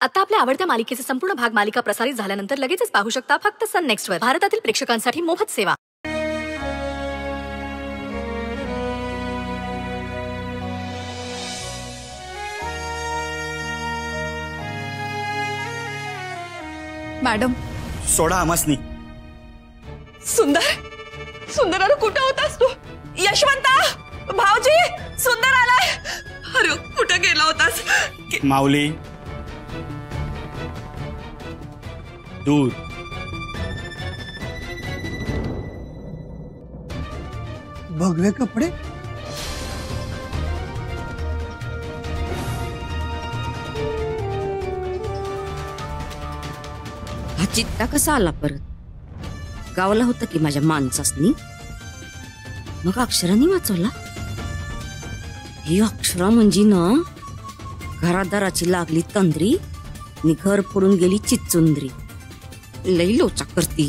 आता आपल्या आवडत्या मालिकेचे संपूर्ण भाग मालिका प्रसारित झाल्यानंतर लगेचच पाहू शकता फक्त सन नेक्स्ट वर। भारतातील प्रेक्षकांसाठी मोफत सेवा। मॅडम सोडा आमासनी। सुंदर सुंदर अरे कुठे होतास तू? यशवंता भाऊजी सुंदर आलाय। अरे कुठे गेला होतास? माऊली दूर। भगवे कपडे हा चित्ता कसा आला परत? गावला होता की माझ्या माणसासनी, मग अक्षरांनी वाचवला। ही अक्षरा म्हणजे ना घरादाराची लागली तंद्री नि घर पडून गेली चिचुंद्री। लई लोचा करती।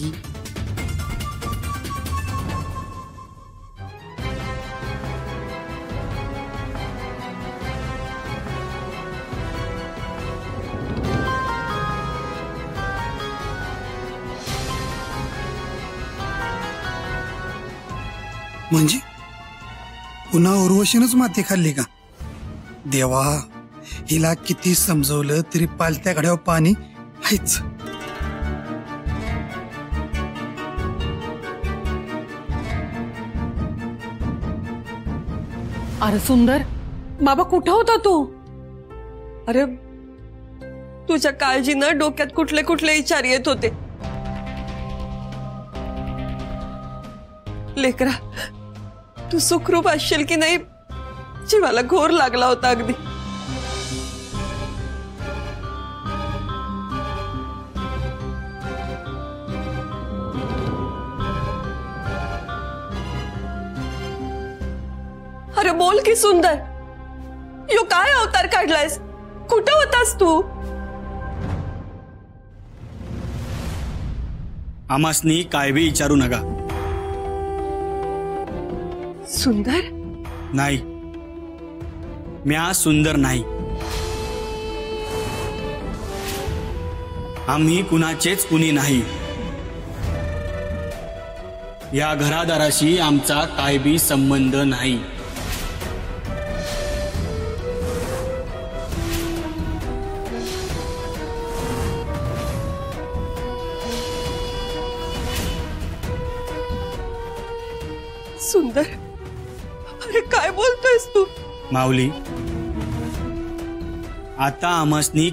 म्हणजे पुन्हा उर्वशीनच माती खाल्ली का? देवा, हिला किती समजवलं तरी पालत्या घड्यावर पाणी आहेच। अरे सुंदर बाबा कुठे होता तू? अरे तुझ्या काळजीनं डोक्यात कुठले कुठले विचार येत होते। लेकरा तू सुखरूप असशील की नाही जीवाला घोर लागला होता अगदी। अरे बोल की सुंदर, यो काय अवतार काढलायस? कुठे होतास तू? आमासनी काय बी विचारू नका। सुंदर नाही, म्या सुंदर नाही। आम्ही कुणाचेच कुणी नाही। या घरादाराशी आमचा काय बी संबंध नाही। सुंदर अरे काय बोलतोयस तू? माऊली, आता आमासनी